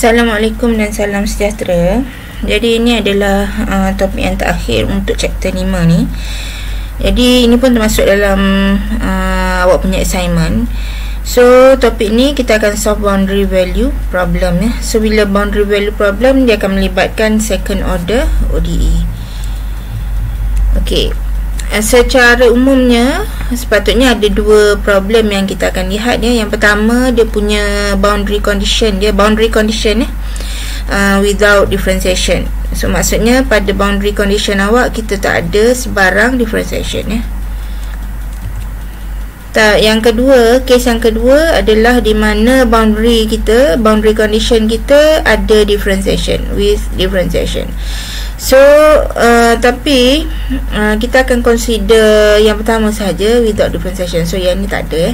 Assalamualaikum dan salam sejahtera. Jadi ini adalah topik yang terakhir untuk chapter 5 ni. Jadi ini pun termasuk dalam awak punya assignment. So topik ni kita akan solve boundary value problem ya. So bila boundary value problem, dia akan melibatkan second order ODE. Okey. Secara umumnya sepatutnya ada dua problem yang kita akan lihat ya. Yang pertama, dia punya boundary condition without differentiation. So maksudnya pada boundary condition awak kita tak ada sebarang differentiation ya. Yang kedua, case yang kedua adalah di mana boundary condition kita ada differentiation with differentiation. So tapi kita akan consider yang pertama saja, without differentiation. So yang ni tak ada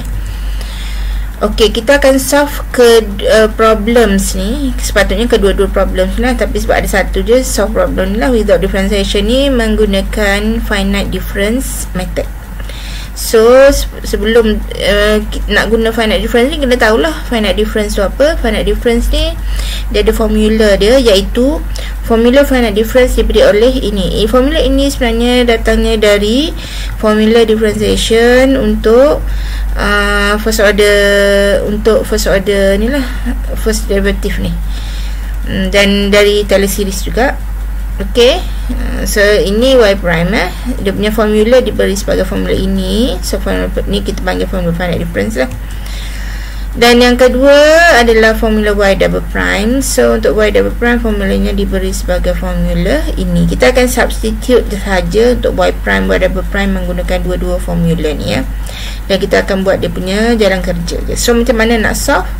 Okey, kita akan solve problems ni. Sepatutnya kedua-dua problems lah, tapi sebab ada satu je solve problem lah without differentiation ni menggunakan finite difference method. So sebelum nak guna finite difference ni, kena tahulah finite difference tu apa. Finite difference ni dia ada formula dia, iaitu formula finite difference diberi oleh ini. Formula ini sebenarnya datangnya dari formula differentiation untuk first order ni lah, first derivative ni, dan dari Taylor series juga. Okey, so ini y prime dia punya formula diberi sebagai formula ini. So formula ni kita panggil formula finite difference lah. Dan yang kedua adalah formula y double prime. So untuk y double prime formulanya diberi sebagai formula ini. Kita akan substitute sahaja untuk y prime, y double prime menggunakan dua-dua formula ni ya. Dan kita akan buat dia punya jalan kerja je. So macam mana nak solve?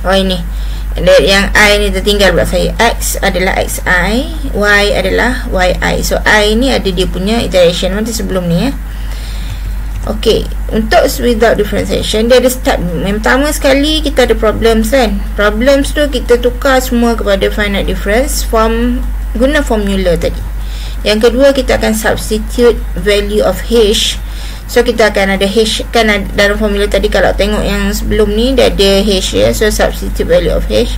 Oh ini. Yang I ni tertinggal pula saya. X adalah xi, y adalah yi. So I ni ada dia punya iteration macam sebelum ni ya. Okey, untuk without differentiation dia ada step. Yang pertama sekali kita ada problems kan. Problems tu kita tukar semua kepada finite difference guna formula tadi. Yang kedua kita akan substitute value of h. So kita akan ada h kan dalam formula tadi. Kalau tengok yang sebelum ni dia ada h ya. So substitute value of h.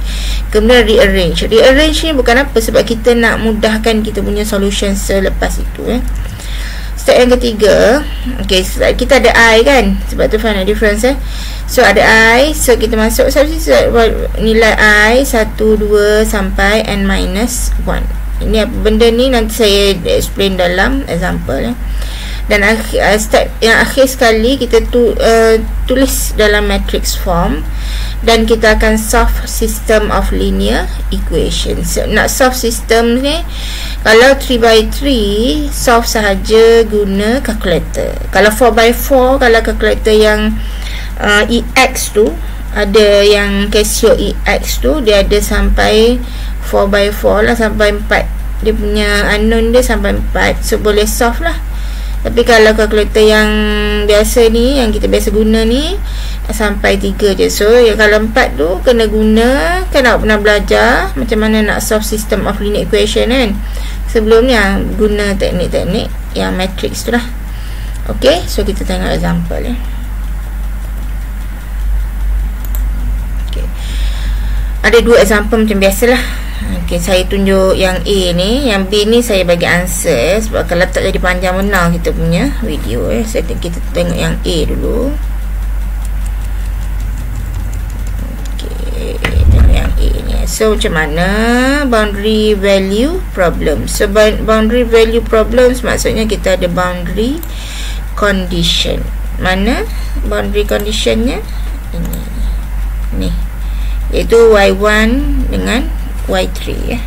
Kemudian rearrange. Rearrange ni bukan apa, sebab kita nak mudahkan kita punya solution selepas itu ya. Step yang ketiga, okay, kita ada I kan, sebab tu finite difference So ada I, so kita masuk substitute nilai I 1, 2 sampai n minus 1. Ini apa benda ni nanti saya explain dalam example Dan step yang akhir sekali kita tulis dalam matrix form. Dan kita akan solve system of linear equations. So, nak solve system ni, kalau 3x3 solve sahaja guna calculator. Kalau 4x4, kalau calculator yang EX tu, ada yang Casio EX tu, dia ada sampai 4x4 lah, sampai 4. Dia punya unknown dia sampai 4. So boleh solve lah. Tapi kalau kalkulator yang biasa ni, yang kita biasa guna ni, sampai 3 je. So kalau 4 tu kena guna, kan awak pernah belajar macam mana nak solve system of linear equation kan. Sebelum ni guna teknik-teknik yang matrix tu lah. Ok, so kita tengok example okay. Ada dua example macam biasalah. Okay, saya tunjuk yang A ni. Yang B ni saya bagi answer sebab kalau tak jadi panjang benar kita punya video kita tengok yang A dulu. Okay, tengok yang A ni. So macam mana boundary value problem? So boundary value problems maksudnya kita ada boundary condition. Mana boundary conditionnya? Ini ni, iaitu y1 dengan y3 ya.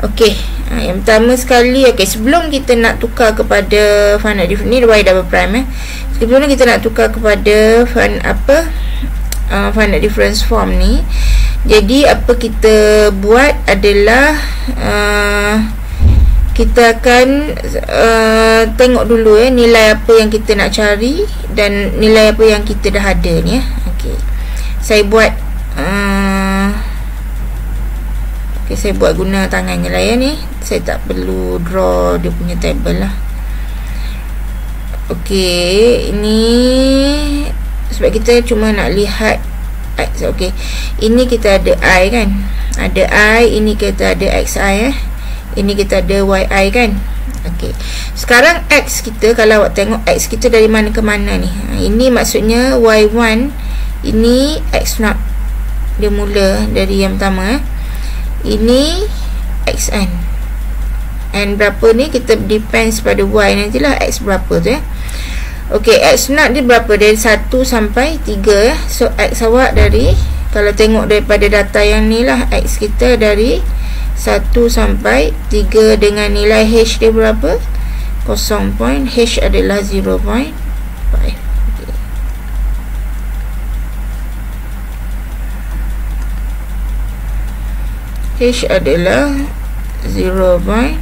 Okey, yang pertama sekali, sebelum kita nak tukar kepada finite difference ni y double prime sebelum kita nak tukar kepada finite difference form ni, jadi apa kita buat adalah kita akan tengok dulu nilai apa yang kita nak cari dan nilai apa yang kita dah ada ni ya. Okey, saya buat saya buat guna tangan je lah ya ni. Saya tak perlu draw dia punya table lah. Okey, ini sebab kita cuma nak lihat X. Okey, ini kita ada I kan, ada I, ini kita ada XI ini kita ada YI kan. Okey, sekarang X kita, kalau awak tengok X kita dari mana ke mana ni, ini maksudnya Y1, ini X0, dia mula dari yang pertama ini XN, N berapa ni kita depends pada Y nantilah, X berapa tu ya. Okey, X0 dia berapa, dari 1 sampai 3 so X awak dari, kalau tengok daripada data yang ni lah, X kita dari 1 sampai 3 dengan nilai H dia berapa? 0. H adalah 0.5. Okay. H adalah 0.5.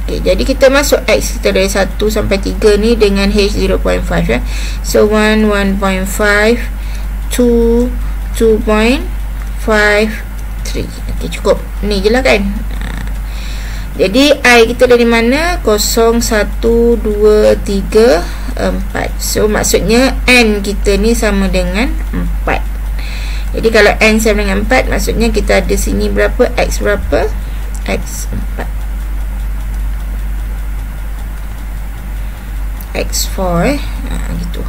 Okay, jadi kita masuk X kita dari 1 sampai 3 ni dengan H 0.5 ya. So 1, 1.5, 2, 2.5, 3. Okey, cukup. Ni je lah kan. Jadi I kita dari mana? 0, 1, 2, 3, 4. So maksudnya N kita ni sama dengan 4. Jadi kalau N sama dengan 4, maksudnya kita ada sini berapa? X berapa? X 4, X4 gitu.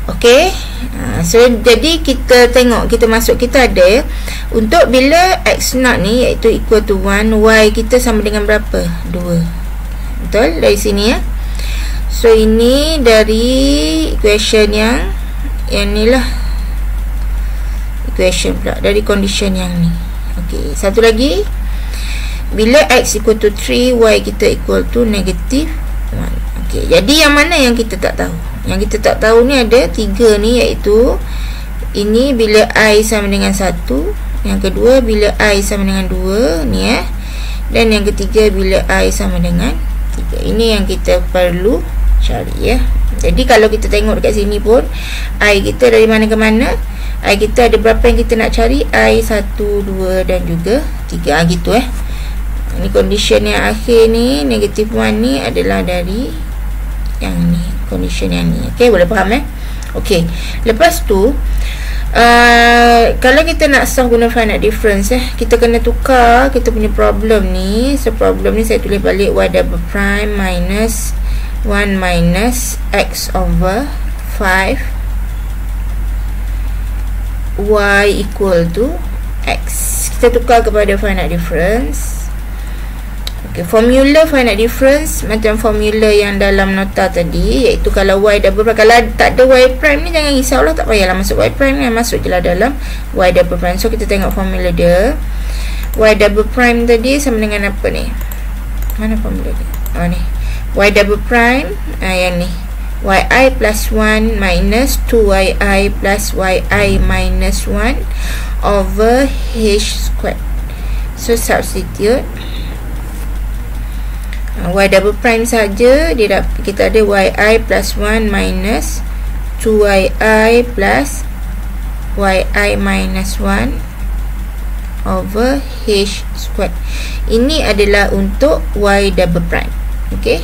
Okey, so jadi kita tengok, kita masuk, kita ada untuk bila X0 ni iaitu equal to 1, Y kita sama dengan berapa? 2. Betul? Dari sini ya. So ini dari equation yang ni lah, equation pula dari condition yang ni. Okey, satu lagi, bila X equal to 3, Y kita equal to negative 1. Okey, jadi yang mana yang kita tak tahu? Yang kita tak tahu ni ada 3 ni, iaitu ini bila I sama dengan 1, yang kedua bila I sama dengan 2 ni dan yang ketiga bila I sama dengan 3. Ini yang kita perlu cari ya. Jadi kalau kita tengok dekat sini pun, I kita dari mana ke mana, I kita ada berapa yang kita nak cari? I 1, 2 dan juga 3 gitu Ini condition yang akhir ni, negative 1 ni adalah dari yang ni, condition yang ni. Okey, boleh faham Okey, lepas tu kalau kita nak solve guna finite difference kita kena tukar kita punya problem ni. So problem ni saya tulis balik y double prime minus 1 minus x over 5 y equal to x. Kita tukar kepada finite difference. Okay, formula finite difference macam formula yang dalam nota tadi, iaitu kalau y double prime, kalau tak ada y prime ni jangan risaulah, tak payahlah masuk y prime ni, masuk je lah dalam y double prime. So kita tengok formula dia. Y double prime tadi sama dengan apa ni? Mana formula dia? Oh ni, y double prime yang ni, yi plus 1 minus 2yi plus yi minus 1 over h squared. So substitute y double prime saja, dia kita ada yi plus 1 minus 2yi plus yi minus 1 over h squared. Ini adalah untuk y double prime. Okey,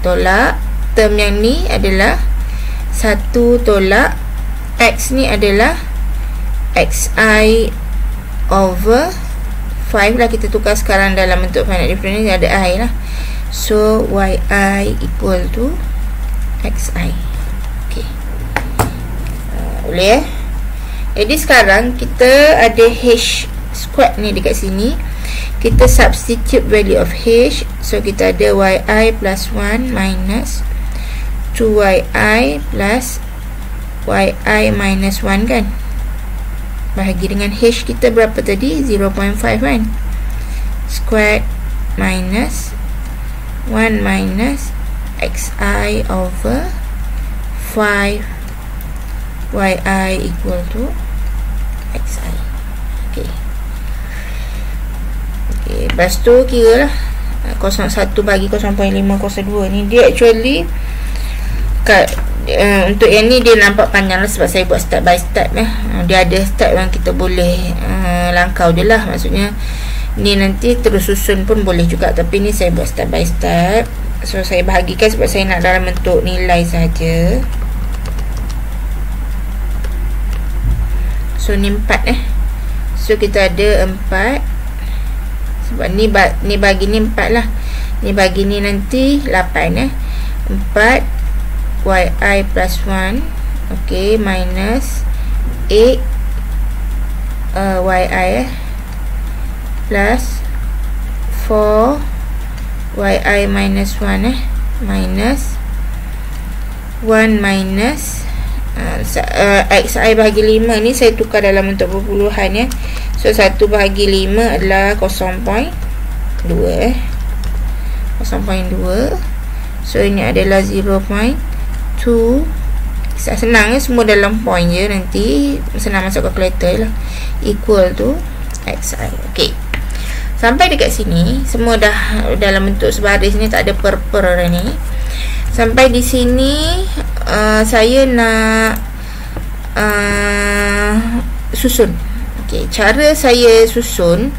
tolak term yang ni adalah 1 tolak x ni adalah xi over 5 lah, kita tukar sekarang dalam bentuk finite difference ni ada i lah. So yi equal to xi. Okey, boleh jadi sekarang kita ada h squared ni dekat sini, kita substitute value of h. So kita ada yi plus 1 minus 2yi plus yi minus 1 kan, bahagi dengan h kita berapa tadi? 0.5 kan, squared minus 1 minus xi over 5 yi equal to xi. Okey. Okey, lepas tu kira lah 0.1 bagi 0.502 ni, dia actually untuk yang ni dia nampak panjang lah sebab saya buat step by step dia ada step yang kita boleh langkau je lah, maksudnya ni nanti terus susun pun boleh juga, tapi ni saya buat step by step. So saya bahagikan sebab saya nak dalam bentuk nilai saja. So ni 4 So kita ada 4. Sebab ni bagi ni 4 lah. Ni bagi ni nanti 8 4 yi plus 1. Okay, minus 8 yi plus 4 yi minus 1 minus 1 minus xi bahagi 5 ni saya tukar dalam bentuk perpuluhan So 1 bahagi 5 adalah 0.2 0.2. So ini adalah 0.2. Senang semua dalam point je, nanti senang masuk kalkulator lah. Equal to xi. Okay, sampai dekat sini semua dah dalam bentuk sebaris ni, tak ada per ni. Sampai di sini saya nak susun. Okay, cara saya susun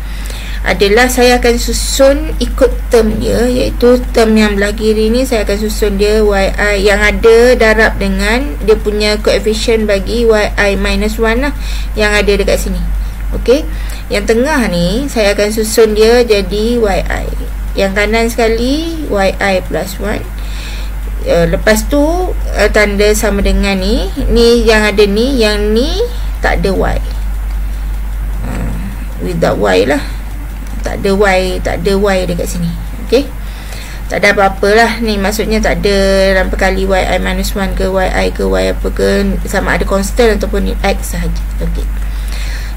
adalah saya akan susun ikut term dia, iaitu term yang belah kiri ni saya akan susun dia yi yang ada darab dengan dia punya koefisien bagi yi minus 1 lah, yang ada dekat sini. Okey, yang tengah ni saya akan susun dia jadi yi, yang kanan sekali yi plus 1. Lepas tu tanda sama dengan ni yang ada ni, yang ni tak ada y, without y lah. Tak ada y dekat sini. Okey, tak ada apa-apa lah ni, maksudnya tak ada dalam perkali yi minus 1 ke yi ke y apa ke, sama ada constant ataupun x sahaja. Okey,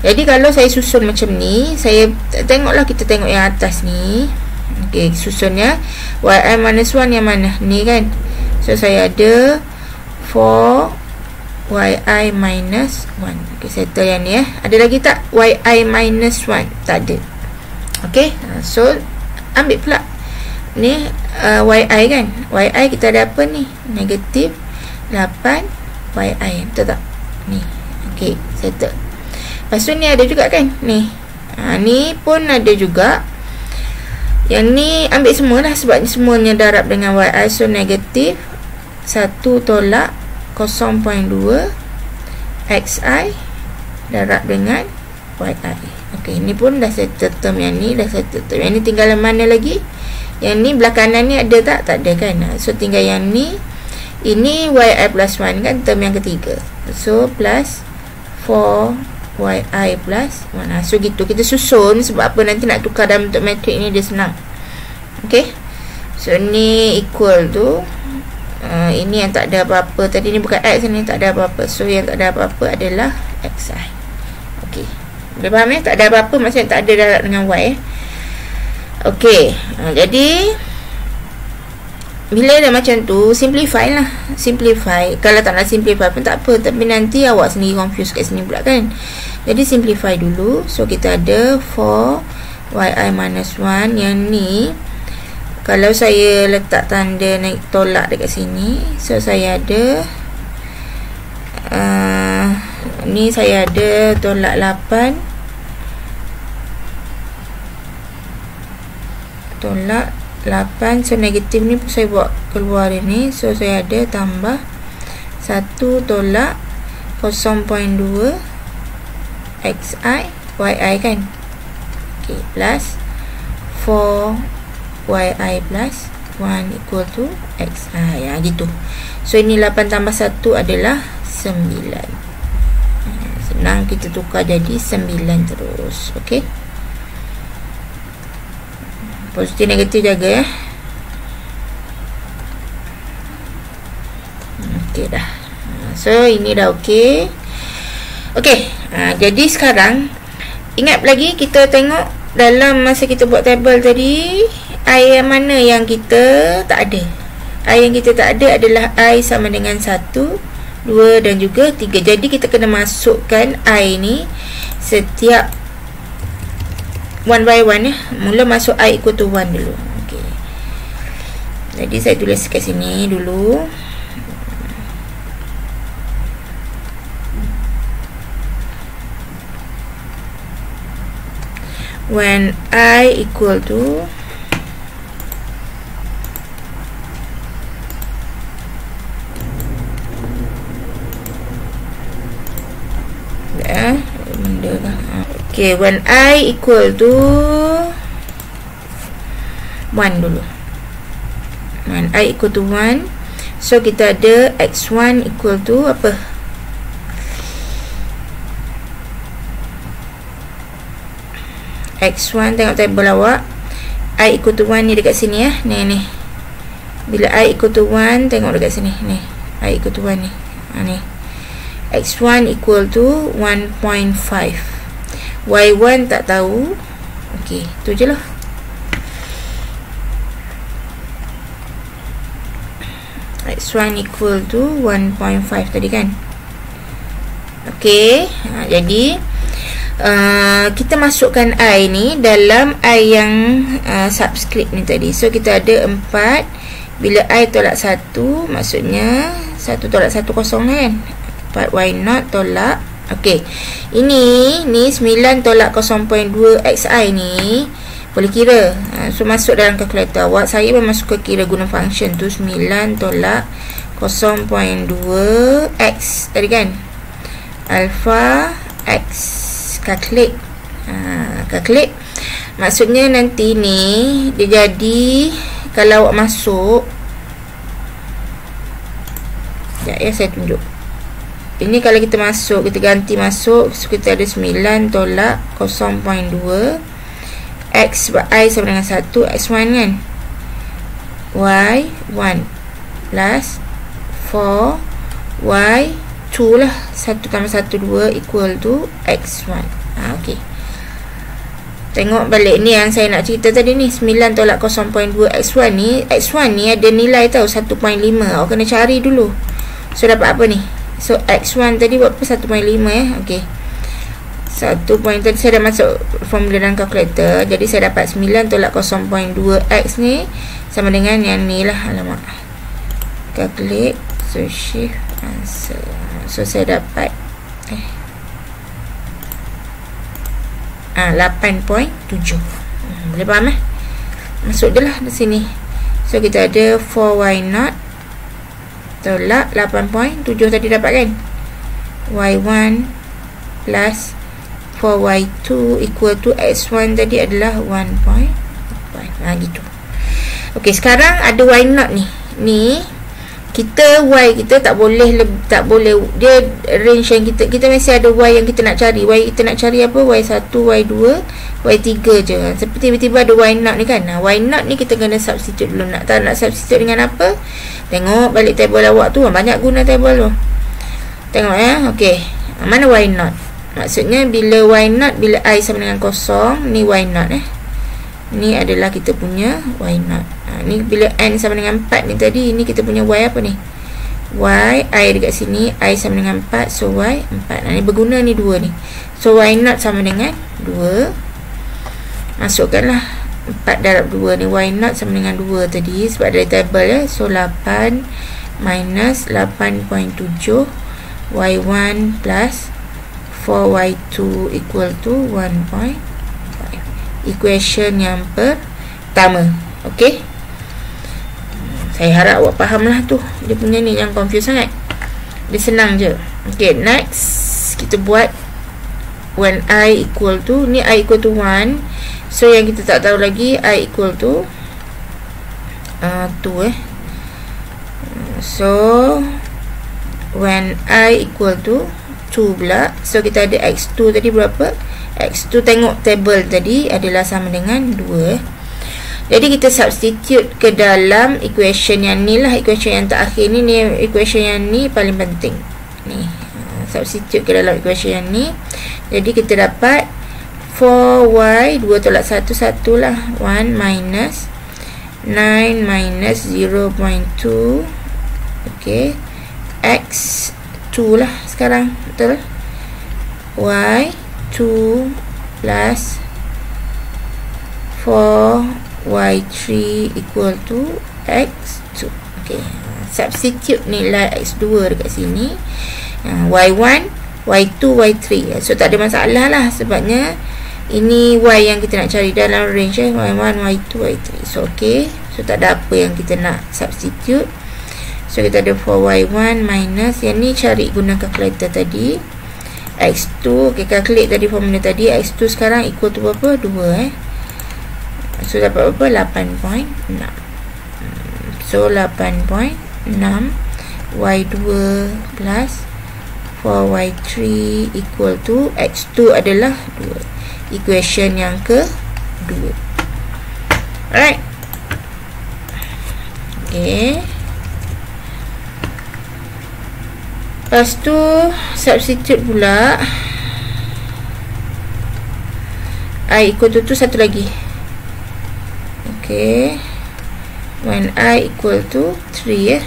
jadi kalau saya susun macam ni, saya tengoklah, kita tengok yang atas ni. Okey, susunnya yi minus 1 yang mana ni kan. So saya ada 4 yi minus 1. Okey, settle yang ni Ada lagi tak yi minus 1? Tak ada. Okey, so ambil pula ni yi kan. Yi kita ada apa ni? Negatif 8 yi. Betul tak? Ni. Okey, settle. Lepas tu ni ada juga kan? Ni. Ni pun ada juga. Yang ni ambil semualah sebab ni semuanya darab dengan yi. So negatif 1 tolak 0.2 xi darab dengan yi. Okey, ini pun dah settle term, yang ni dah settle term. Yang ni tinggal yang mana lagi? Yang ni belah kanan ni ada tak? Tak ada kan? So tinggal yang ni. Ini yi plus 1 kan, term yang ketiga. So plus 4 yi plus 1. So gitu kita susun. Sebab apa, nanti nak tukar dalam bentuk matrik ni dia senang. Okey, so ni equal tu ini yang tak ada apa-apa. Tadi ni bukan x, ni tak ada apa-apa. So yang tak ada apa-apa adalah xi. Okey, boleh faham tak ada apa-apa, maksudnya tak ada darab dengan y. Okey, jadi bila dah macam tu, simplify lah. Simplify. Kalau tak nak simplify pun tak apa, tapi nanti awak sendiri confuse kat sini pula kan. Jadi simplify dulu. So kita ada 4 yi minus 1. Yang ni kalau saya letak tanda naik tolak dekat sini, so saya ada ni saya ada tolak 8 tolak 8. So negatif ni saya buat keluar ini. So saya ada tambah 1 tolak 0.2 xi yi kan. Okay, plus 4 yi plus 1 equal to xi. Gitu. So ini 8 tambah 1 adalah 9. Senang, kita tukar jadi 9 terus. Okey, positif negatif jaga Okey dah. So ini dah okey. Okey, jadi sekarang ingat lagi kita tengok dalam masa kita buat tabel tadi, I yang mana yang kita tak ada. I yang kita tak ada adalah I sama dengan 1, 2 dan juga 3. Jadi kita kena masukkan I ni setiap one by one Mula masuk I equal to 1 dulu. Okey, jadi saya tulis kat sini dulu. When I equal to Okay, when I equal to 1 dulu. When I equal to 1, so kita ada x1 equal to apa? X1, tengok tabel awak. I equal to 1 ni dekat sini ya. Ni. Bila I equal to 1, tengok dekat sini. Ni. I equal to 1 ni. Ni. X1 equal to 1.5. Y1 tak tahu. Okey, tu je lah. X1 equal to 1.5 tadi kan. Okey, jadi kita masukkan I ni dalam I yang subscript ni tadi. So kita ada 4. Bila I tolak 1, maksudnya 1 tolak 1 kosong kan. 4 Y0 tolak. Okey, ini 9 tolak 0.2 XI ni boleh kira. So masuk dalam kalkulator awak. Saya memang suka kira guna function tu. 9 tolak 0.2 X tadi kan. Alpha X. Calculate. Calculate. Maksudnya nanti ni dia jadi, kalau awak masuk, sekejap ya, saya tunjuk. Ini kalau kita masuk, kita ganti masuk, so kita ada 9 tolak 0.2 X sebab I sama dengan 1, X1 kan. Y1 plus 4 Y2 lah. 1 tambah 1, 2 equal to X1. Okey. Tengok balik ni yang saya nak cerita tadi ni. 9 tolak 0.2 X1 ni. X1 ni ada nilai tau 1.5. Awak kena cari dulu. So dapat apa ni? So X1 tadi buat apa? 1.5 ya. Okey. 1 point tadi saya dah masuk formula dalam kalkulator. Jadi saya dapat 9 tolak 0.2 X ni sama dengan yang ni lah. Alamak. Calculate. So shift answer. So saya dapat 8.7. Boleh faham eh? Masuk je lah di sini. So kita ada 4Y0 tolak 8.7 tadi dapat kan. Y1 plus 4Y2 equal to X1 tadi adalah 1.5. Gitu. Okey, sekarang ada Y0 ni. Ni kita Y kita tak boleh dia range yang kita masih ada Y yang kita nak cari. Y kita nak cari apa? Y1, Y2, Y3 je. Seperti tiba-tiba ada Y0 ni kan. Y0 ni kita kena substitute dulu. Nak substitute dengan apa? Tengok balik table awak tu. Banyak guna table tu. Tengok ya. Okey. Mana Y0? Maksudnya bila Y0, bila I sama dengan kosong, ni Y0 ni adalah kita punya Y0. Ni bila N sama dengan 4 ni tadi, ni kita punya Y apa ni? Y, I dekat sini, I sama dengan 4, so Y 4. Ni berguna ni 2 ni. So Y0 sama dengan 2. Masukkanlah 4 darab 2 ni. Y0 sama dengan 2 tadi sebab dari table ya. So 8 minus 8.7 Y1 plus 4Y2 equal to 1.5. Equation yang pertama. Okey. Saya harap awak faham lah tu. Dia punya ni yang confuse sangat. Dia senang je. Okay, next kita buat when I equal to, ni I equal to 1. So yang kita tak tahu lagi, I equal to 2 So when I equal to 2 pula. So kita ada X2 tadi berapa? X2 tengok table tadi adalah sama dengan 2. Jadi kita substitute ke dalam equation yang ni lah. Equation yang terakhir ni, equation yang ni paling penting. Ni substitute ke dalam equation yang ni. Jadi kita dapat 4Y 2 tolak 1 1 lah. 1 minus 9 minus 0.2. Okay, X2 lah sekarang. Betul? Y2 plus 4Y3 equal to X2. Okay, substitute nilai X2 dekat sini. Y1, Y2, Y3. So tak ada masalah lah sebabnya ini Y yang kita nak cari dalam range Y1, Y2, Y3. So okay, so tak ada apa yang kita nak substitute. So kita ada 4Y1 minus, yang ni cari guna calculator tadi, X2, okay, calculate tadi formula tadi. X2 sekarang equal to berapa? 2 So dapat berapa? 8.6. So 8.6 Y2 plus 4Y3 equal to X2 adalah 2. Equation yang ke-2. Alright. Okay. Lepas tu substitute pula I equal to satu lagi. Okay. When I equal to 3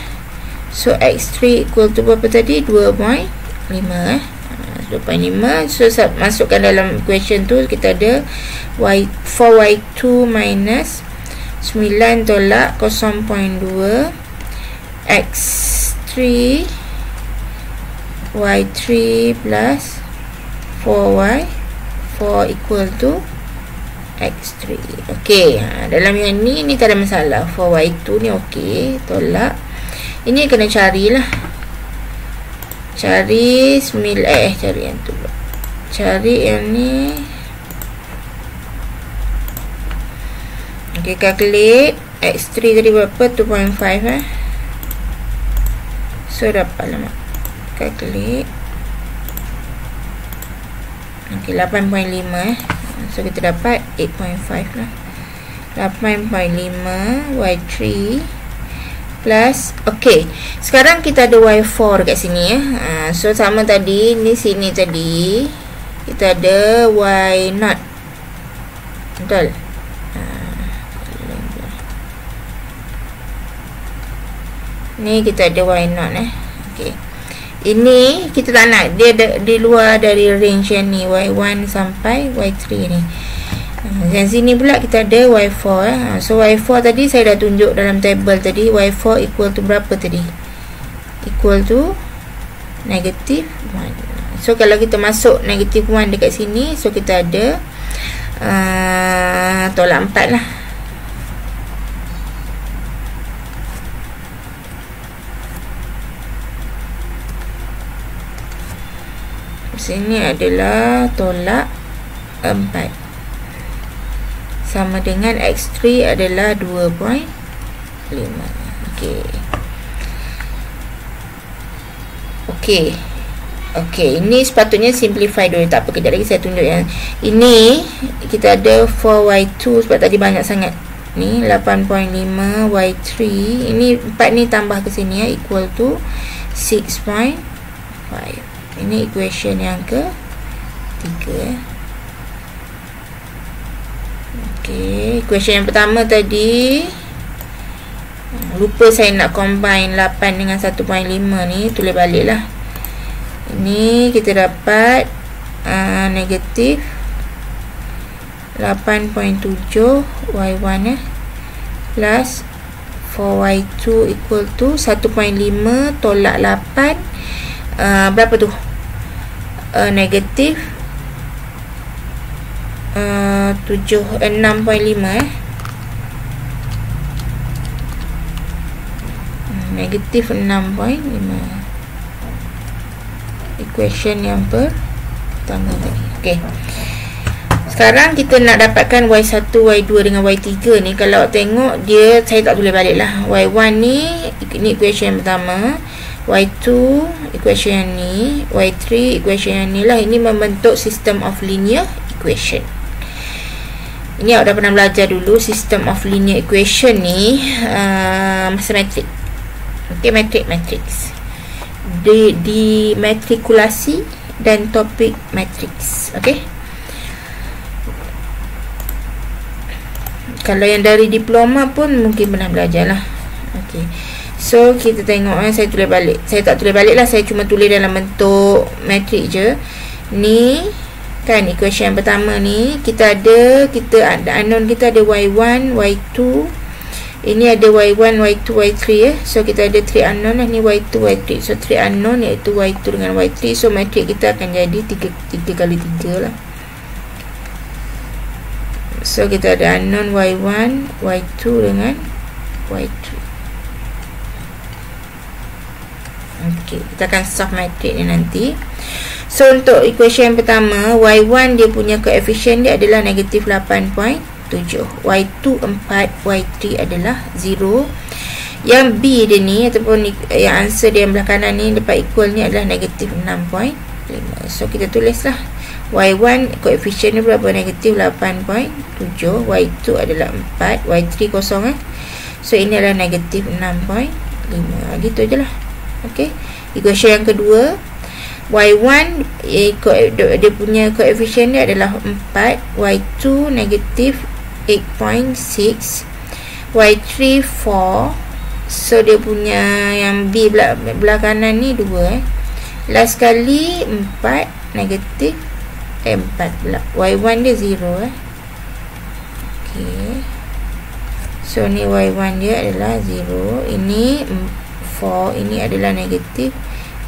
So X3 equal to berapa tadi? 2.5 2.5. So masukkan dalam equation tu, kita ada 4Y2 minus 9 tolak 0.2 X3 Y3 plus 4Y4 equal to X3. Okay, dalam yang ni tak ada masalah. 4Y2 ni okay, tolak. Ini kena carilah. Cari cari yang tu. Cari yang ni. Okay, calculate. X3 tadi berapa? 2.5 So dapat lah mak. Calculate. Okay, 8.5 So kita dapat 8.5 lah. 8.5 Y3 plus. Okay, sekarang kita ada Y4 dekat sini So sama tadi, ni sini tadi kita ada Y0. Betul? Ni kita ada Y0 Okay. Ini kita tak nak dia di luar dari range yang ni, Y1 sampai Y3 ni. Dan sini pula kita ada Y4 So Y4 tadi saya dah tunjuk dalam table tadi. Y4 equal to berapa tadi? Equal to negative 1. So kalau kita masuk negative 1 dekat sini, so kita ada tolak 4 lah. Sini adalah tolak 4 sama dengan X3 adalah 2.5. Okay. Okay. Okay, ini sepatutnya simplify dulu. Tak apa, kejap lagi saya tunjuk yang ini. Kita ada 4Y2 sebab tadi banyak sangat. Ni 8.5 Y3. Ini 4 ni tambah ke sini equal to 6.5. Ini equation yang ke-3 Okay, equation yang pertama tadi lupa saya nak combine 8 dengan 1.5 ni, tulis balik lah. Ini kita dapat negatif 8.7 Y1 plus 4Y2 equal to 1.5 tolak 8 berapa tu? Negatif 6.5 negatif 6.5 equation yang pertama tadi. Okay, sekarang kita nak dapatkan Y1, Y2 dengan Y3 ni. Kalau tengok dia, saya tak tulis balik lah. Y1 ni equation yang pertama, Y2 equation yang ni, Y3 equation yang ni lah. Ini membentuk system of linear equation. Ini awak dah pernah belajar dulu system of linear equation ni masa matrik. Okay, matrix di matrikulasi dan topik matrix. Okay, kalau yang dari diploma pun mungkin pernah belajar lah. Okay, so kita tengok saya tulis balik. Saya tak tulis balik lah, saya cuma tulis dalam bentuk matrik je. Ni kan equation yang pertama ni, kita ada unknown, kita ada Y1, Y2. Ini ada Y1, Y2, Y3 So kita ada 3 unknown lah. Ni Y2, Y3. So 3 unknown iaitu Y2 dengan Y3. So matrik kita akan jadi 3 kali 3 lah. So kita ada unknown Y1, Y2 dengan Y3. Okey, kita akan solve matrik ni nanti. So untuk equation yang pertama, y1 dia punya koefisien dia adalah negatif 8.7, y2 4, y3 adalah 0. Yang B dia ni ataupun yang answer dia yang belah kanan ni dapat equal ni adalah negatif 6.5. So kita tulislah y1 koefisien dia berapa? Negatif 8.7, y2 adalah 4, y3 kosong So ini adalah negatif 6.5. Gitu je lah. Okey. Equation yang kedua, y1 dia punya koefisien dia adalah 4, y2 negatif 8.6, y3 4. So dia punya yang B belah kanan ni 2 Last sekali 4 negatif 4 pula. y1 dia 0 Okey. So ni y1 dia adalah 0. Ini 4, ini adalah negatif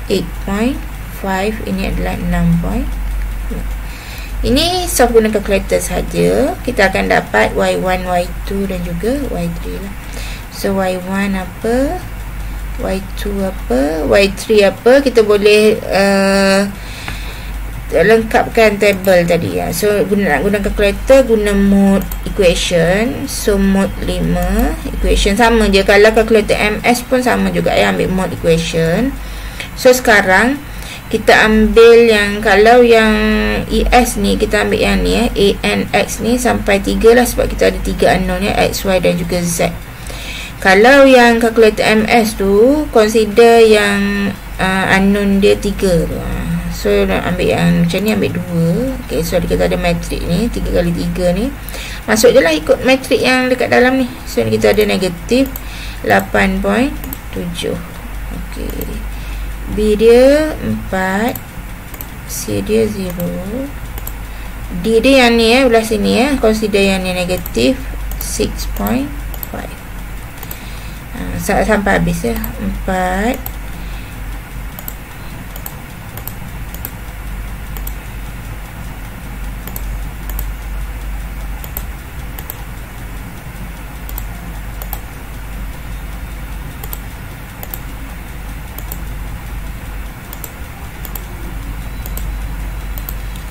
8.5, ini adalah 6. Ini solve guna kalkulator saja. Kita akan dapat y1, y2 dan juga y3 lah. So y1 apa, y2 apa, y3 apa, kita boleh lengkapkan table tadi ya. So nak guna kalkulator, guna mode equation. So mode 5 equation sama je. Kalau kalkulator MS pun sama juga ya, ambil mode equation. So sekarang kita ambil yang, kalau yang ES ni kita ambil yang ni ANX ni sampai 3 lah, sebab kita ada 3 unknown ya, X, Y dan juga Z. Kalau yang kalkulator MS tu consider yang unknown dia 3 tu. So nak ambil yang macam ni, ambil 2. Okay, so kita ada matrik ni 3 kali 3 ni. Masuk je lah ikut matrik yang dekat dalam ni. So kita ada negatif 8.7. Okay, B dia 4, C dia 0, D dia yang ni belah sini consider yang ni negatif 6.5. Sampai habis 4.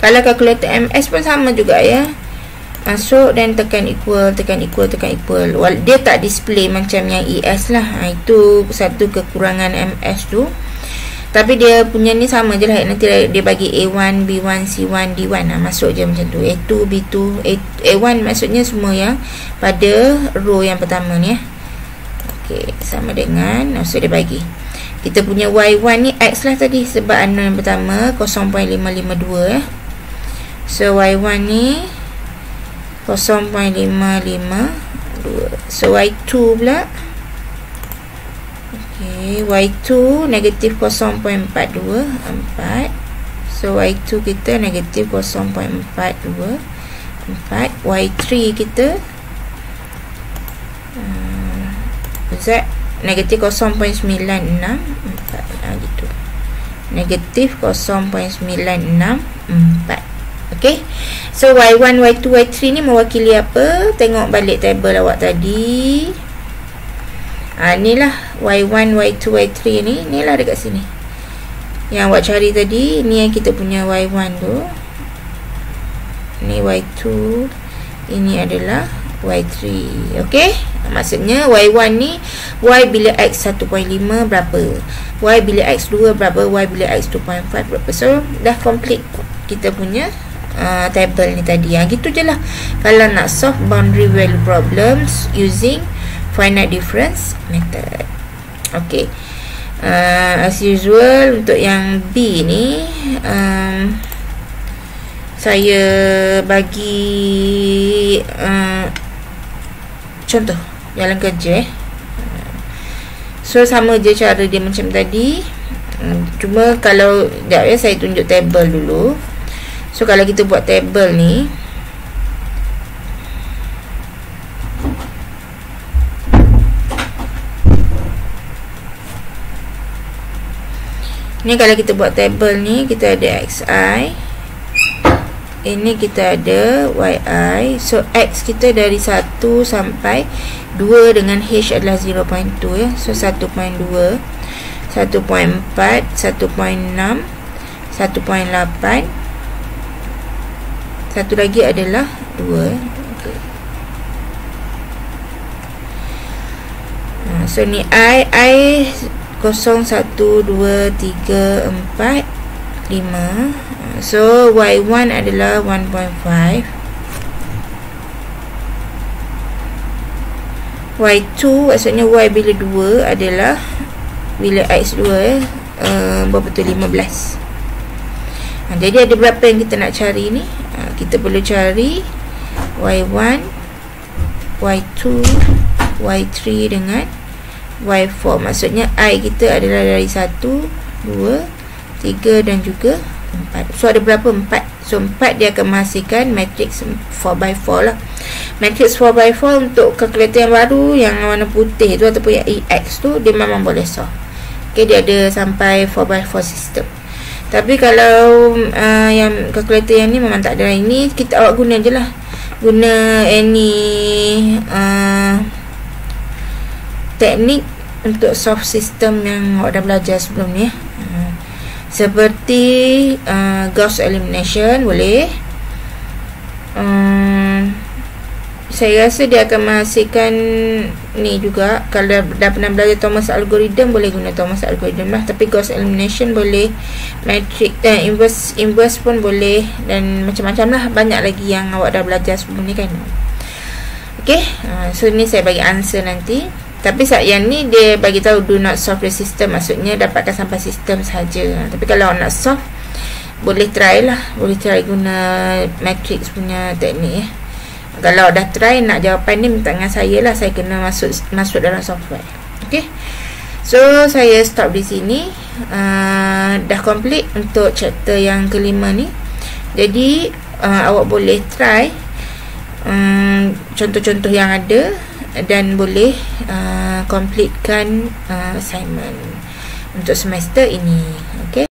Kalau kalkulator MS pun sama juga ya. Masuk dan tekan equal, tekan equal, tekan equal. Dia tak display macam yang ES lah. Itu satu kekurangan MS tu. Tapi dia punya ni sama je lah. Nanti dia bagi A1, B1, C1, D1 masuk je macam tu. A2, B2, A1 maksudnya semua yang pada row yang pertama ni Okey, sama dengan maksud dia bagi. Kita punya Y1 ni X lah tadi, sebab unknown yang pertama 0.552 So y1 ni 0.552. So y2 pula, okay, y2 negatif 0.424. So y2 kita negatif 0.424. Y3 kita Z negatif 0.964. Gitu, negatif 0.964. Okay, so y1, y2, y3 ni mewakili apa? Tengok balik table awak tadi. Inilah y1, y2, y3 ni. Inilah dekat sini yang awak cari tadi. Ni yang kita punya y1 tu. Ni y2. Ini adalah y3. Okay, maksudnya y1 ni y bila x 1.5 berapa, y bila x 2 berapa, y bila x 2.5 berapa. So dah complete kita punya table ni tadi. Gitu je lah kalau nak solve boundary value problems using finite difference method. Okay, as usual untuk yang B ni saya bagi contoh jalan kerja. So sama je cara dia macam tadi, cuma kalau sekejap ya, saya tunjuk table dulu. So kalau kita buat table ni, ni kalau kita buat table ni, kita ada xi, ini kita ada yi. So x kita dari 1 sampai 2 dengan h adalah 0.2 ya. So 1.2. 1.4, 1.6, 1.8. Satu lagi adalah 2. Okay. So ni I 0, 1, 2, 3, 4, 5. So Y1 adalah 1.5. Y2 maksudnya Y bila 2 adalah bila X2 berapa tu, 15. Jadi ada berapa yang kita nak cari ni? Kita perlu cari Y1, Y2, Y3 dengan Y4. Maksudnya I kita adalah dari 1, 2, 3 dan juga 4. So ada berapa? 4. So 4 dia akan menghasilkan matrix 4x4 lah. Matrix 4x4 untuk kalkulator yang baru, yang warna putih tu ataupun yang EX tu, dia memang boleh solve. Okay, dia ada sampai 4x4 system. Tapi kalau yang kalkulator yang ni memang tak ada. Ini kita awak guna je lah, guna any teknik untuk solve sistem yang awak dah belajar sebelum ni. Seperti Gauss elimination boleh. Saya rasa dia akan menghasilkan ni juga. Kalau dah pernah belajar Thomas algorithm, boleh guna Thomas algorithm lah. Tapi Gauss elimination boleh, matrix inverse pun boleh, dan macam-macam lah. Banyak lagi yang awak dah belajar sebelum ni kan. Okay, so ni saya bagi answer nanti. Tapi yang ni dia bagi tahu do not solve the system, maksudnya dapatkan sampai sistem saja. Tapi kalau nak solve, boleh try lah, boleh try guna matrix punya teknik ya. Kalau dah try nak jawapan ni, minta dengan saya lah, saya kena masuk dalam software. Okay, so saya stop di sini. Dah complete untuk chapter yang kelima ni. Jadi awak boleh try contoh-contoh yang ada, dan boleh completekan assignment untuk semester ini. Okay.